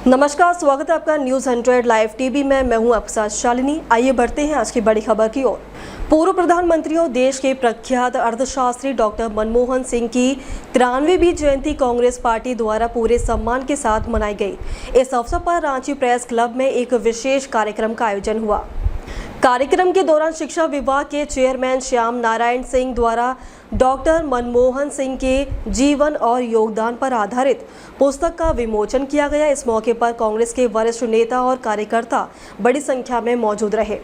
नमस्कार, स्वागत है आपका न्यूज 100 लाइव टीवी में। मैं हूं आपके साथ शालिनी। आइए बढ़ते हैं आज की बड़ी खबर की ओर। पूर्व प्रधानमंत्री और देश के प्रख्यात अर्थशास्त्री डॉक्टर मनमोहन सिंह की 93वीं जयंती कांग्रेस पार्टी द्वारा पूरे सम्मान के साथ मनाई गई। इस अवसर पर रांची प्रेस क्लब में एक विशेष कार्यक्रम का आयोजन हुआ। कार्यक्रम के दौरान शिक्षा विभाग के चेयरमैन श्याम नारायण सिंह द्वारा डॉक्टर मनमोहन सिंह के जीवन और योगदान पर आधारित पुस्तक का विमोचन किया गया। इस मौके पर कांग्रेस के वरिष्ठ नेता और कार्यकर्ता बड़ी संख्या में मौजूद रहे।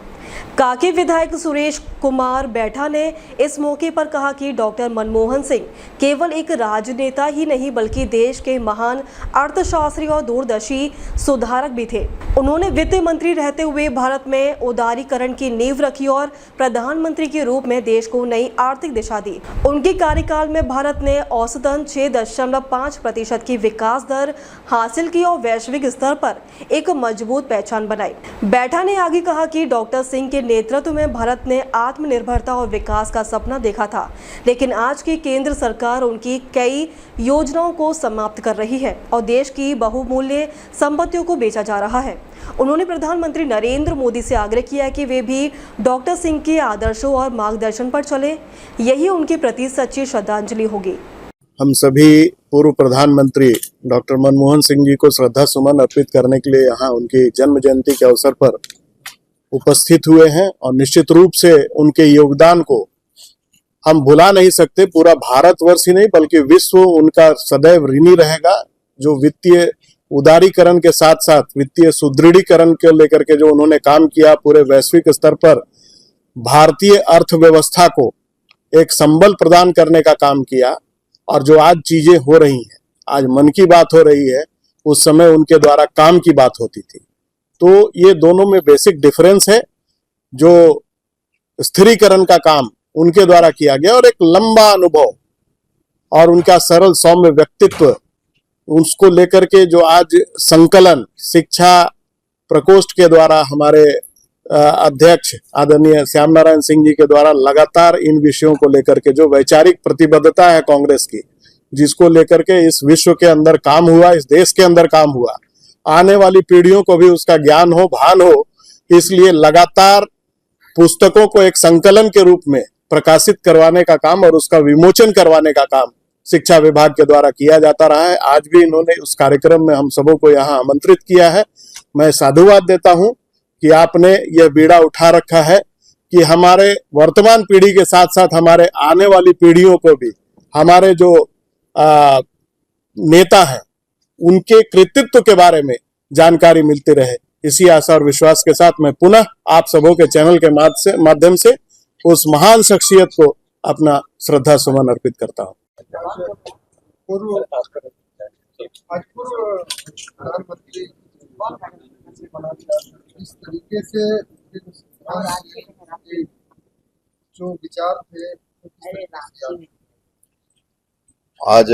काकी विधायक सुरेश कुमार बैठा ने इस मौके पर कहा कि डॉक्टर मनमोहन सिंह केवल एक राजनेता ही नहीं बल्कि देश के महान अर्थशास्त्री और दूरदर्शी सुधारक भी थे। उन्होंने वित्त मंत्री रहते हुए भारत में उदारीकरण की नींव रखी और प्रधानमंत्री के रूप में देश को नई आर्थिक दिशा दी। उनके कार्यकाल में भारत ने औसतन 6.5% की विकास दर हासिल की और वैश्विक स्तर पर एक मजबूत पहचान बनाई। बैठा ने आगे कहा कि डॉक्टर सिंह के नेतृत्व में भारत ने आत्मनिर्भरता और विकास का सपना देखा था, लेकिन आज की केंद्र सरकार उनकी कई योजनाओं को समाप्त कर रही है और देश की बहुमूल्य संपत्तियों को बेचा जा रहा है। उन्होंने प्रधानमंत्री नरेंद्र मोदी से आग्रह किया कि वे भी डॉक्टर सिंह के आदर्शों और मार्गदर्शन पर चले। यही उनके प्रति सच्ची श्रद्धांजलि होगी। हम सभी पूर्व प्रधानमंत्री डॉक्टर मनमोहन सिंह जी को श्रद्धा सुमन अर्पित करने के लिए यहाँ उनकी जन्म जयंती के अवसर पर उपस्थित हुए हैं और निश्चित रूप से उनके योगदान को हम भुला नहीं सकते। पूरा भारतवर्ष ही नहीं बल्कि विश्व उनका सदैव ऋणी रहेगा। जो वित्तीय उदारीकरण के साथ साथ वित्तीय सुदृढ़ीकरण को लेकर के जो उन्होंने काम किया, पूरे वैश्विक स्तर पर भारतीय अर्थव्यवस्था को एक संबल प्रदान करने का काम किया। और जो आज चीजें हो रही हैं, आज मन की बात हो रही है, उस समय उनके द्वारा काम की बात होती थी। तो ये दोनों में बेसिक डिफरेंस है। जो स्थिरीकरण का काम उनके द्वारा किया गया और एक लंबा अनुभव और उनका सरल सौम्य व्यक्तित्व, उसको लेकर के जो आज संकलन शिक्षा प्रकोष्ठ के द्वारा हमारे अध्यक्ष आदरणीय श्याम नारायण सिंह जी के द्वारा लगातार इन विषयों को लेकर के जो वैचारिक प्रतिबद्धता है कांग्रेस की, जिसको लेकर के इस विश्व के अंदर काम हुआ, इस देश के अंदर काम हुआ, आने वाली पीढ़ियों को भी उसका ज्ञान हो, भान हो, इसलिए लगातार पुस्तकों को एक संकलन के रूप में प्रकाशित करवाने का काम और उसका विमोचन करवाने का काम शिक्षा विभाग के द्वारा किया जाता रहा है। आज भी इन्होंने उस कार्यक्रम में हम सबों को यहाँ आमंत्रित किया है। मैं साधुवाद देता हूँ कि आपने यह बीड़ा उठा रखा है कि हमारे वर्तमान पीढ़ी के साथ साथ हमारे आने वाली पीढ़ियों को भी हमारे जो नेता हैं उनके कृतित्व के बारे में जानकारी मिलती रहे। इसी आशा और विश्वास के साथ मैं पुनः आप सबों के चैनल के माध्यम से उस महान शख्सियत को अपना श्रद्धा सुमन अर्पित करता हूँ। प्रधानमंत्री इस तरीके से जो विचार थे, आज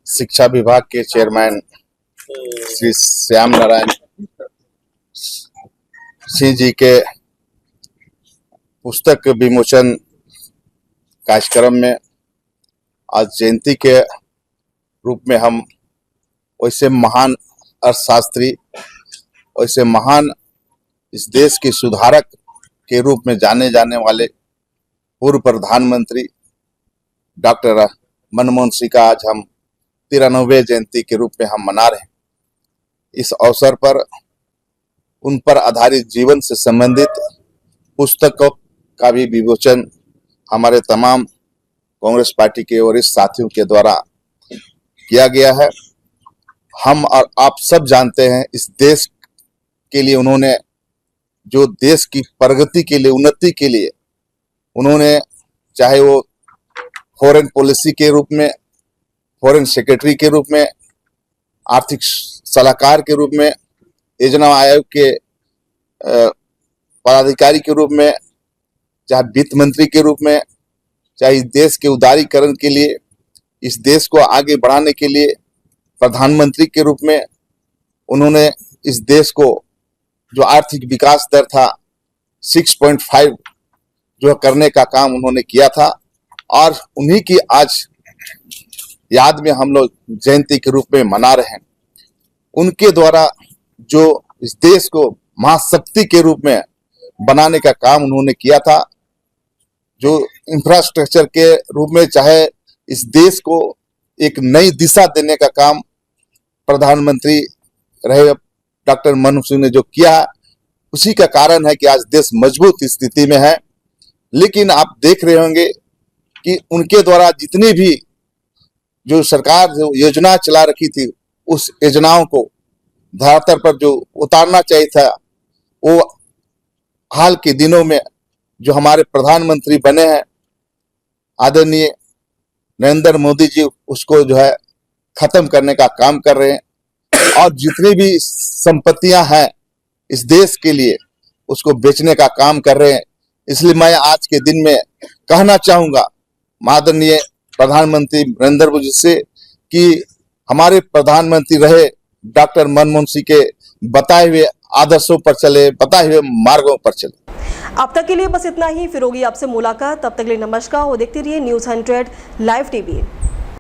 शिक्षा विभाग के चेयरमैन श्री श्याम नारायण सिंह जी के पुस्तक विमोचन कार्यक्रम में आज जयंती के रूप में हम वैसे महान अर्थशास्त्री, वैसे महान इस देश के सुधारक के रूप में जाने जाने वाले पूर्व प्रधानमंत्री डॉक्टर मनमोहन सिंह का आज हम 93वें जयंती के रूप में हम मना रहे हैं। इस अवसर पर उन पर आधारित जीवन से संबंधित पुस्तकों का भी विमोचन हमारे तमाम कांग्रेस पार्टी के वरिष्ठ साथियों के द्वारा किया गया है। हम और आप सब जानते हैं इस देश के लिए उन्होंने, जो देश की प्रगति के लिए, उन्नति के लिए उन्होंने, चाहे वो फॉरेन पॉलिसी के रूप में, फॉरेन सेक्रेटरी के रूप में, आर्थिक सलाहकार के रूप में, योजना आयोग के पदाधिकारी के रूप में, चाहे वित्त मंत्री के रूप में, चाहे इस देश के उदारीकरण के लिए, इस देश को आगे बढ़ाने के लिए प्रधानमंत्री के रूप में उन्होंने इस देश को जो आर्थिक विकास दर था 6.5 जो करने का काम उन्होंने किया था। और उन्हीं की आज याद में हम लोग जयंती के रूप में मना रहे हैं। उनके द्वारा जो इस देश को महाशक्ति के रूप में बनाने का काम उन्होंने किया था, जो इंफ्रास्ट्रक्चर के रूप में चाहे इस देश को एक नई दिशा देने का काम प्रधानमंत्री रहे डॉक्टर मनमोहन सिंह ने जो किया, उसी का कारण है कि आज देश मजबूत स्थिति में है। लेकिन आप देख रहे होंगे कि उनके द्वारा जितनी भी जो सरकार जो योजना चला रखी थी, उस योजनाओं को धरातल पर जो उतारना चाहिए था, वो हाल के दिनों में जो हमारे प्रधानमंत्री बने हैं आदरणीय नरेंद्र मोदी जी, उसको जो है खत्म करने का काम कर रहे हैं और जितनी भी संपत्तियां हैं इस देश के लिए उसको बेचने का काम कर रहे हैं। इसलिए मैं आज के दिन में कहना चाहूंगा आदरणीय प्रधानमंत्री नरेंद्र मोदी से कि हमारे प्रधानमंत्री रहे डॉक्टर मनमोहन सिंह के बताए हुए आदर्शों पर चले, बताए हुए मार्गों पर चले। अब तक के लिए बस इतना ही। फिर होगी आपसे मुलाकात, तब तक के लिए नमस्कार और देखते रहिए न्यूज़ 100 लाइव टीवी।